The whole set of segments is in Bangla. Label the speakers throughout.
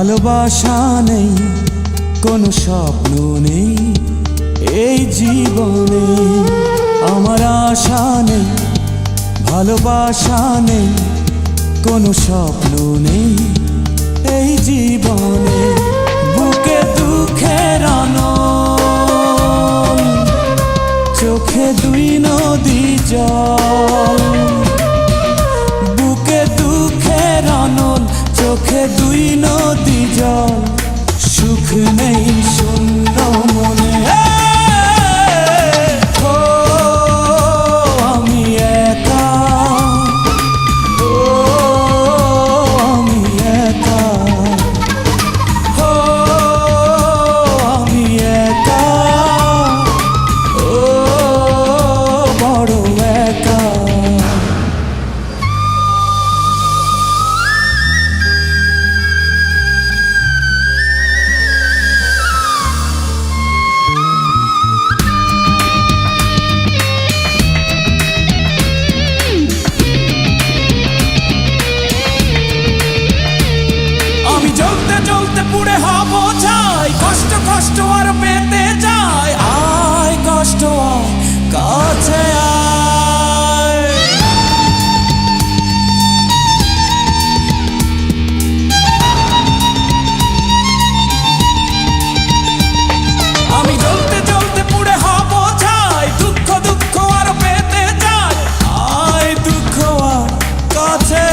Speaker 1: ভালোবাসা নেই, কোনো স্বপ্ন নেই এই জীবনে। আমার আশা নেই, ভালোবাসা নেই, কোনো স্বপ্ন নেই এই জীবনে। বুকে দুঃখের আনল, চোখে দুই নদী জল। বুকে দুঃখের আনল, চোখে দুই নদী জল। সুখ নেই শূন্য মনে। আমি একা, আমি একা, আমি একা, বড় একা। চলতে চলতে পুড়ে হব ছাই, কষ্ট কষ্ট আর পেতে যায়। আয় কষ্ট আয়, কাছে আয়। আমি চলতে চলতে পুড়ে হব ছাই, দুঃখ দুঃখ আর পেতে যায়। আয় দুঃখ আর কাছে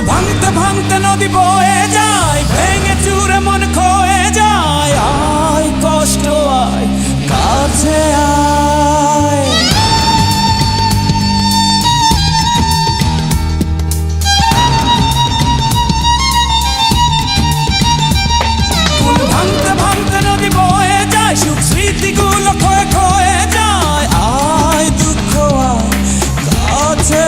Speaker 1: ভাঙতে ভাঙতে নদী বয়ে যায়, ভেঙে চুরে মন খয়ে যায়। আয় কষ্ট আয়, কাছে আয়। ফুল ভাঙতে ভাঙতে নদী বয়ে যায়, সুখ স্মৃতিগুলো খয়ে খয়ে যায়। আয় দুঃখ আয়, কাছে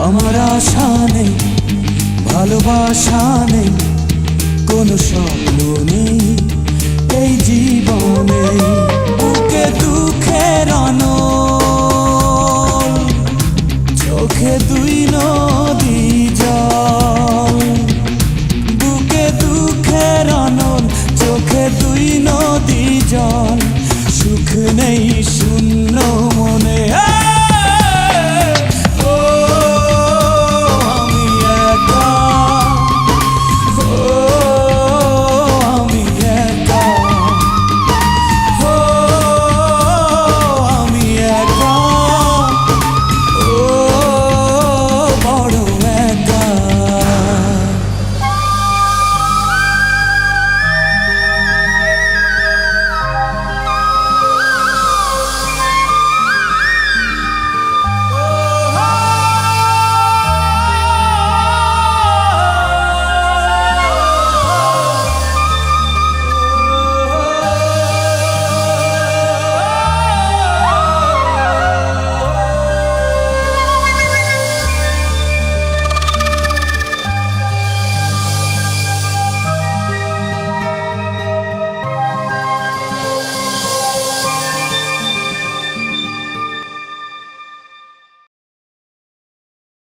Speaker 1: আমার আশা নেই, ভালোবাসা নেই, কোনো স্বপ্ন নেই এই জীবনে। বুকে দুঃখের আনল, চোখে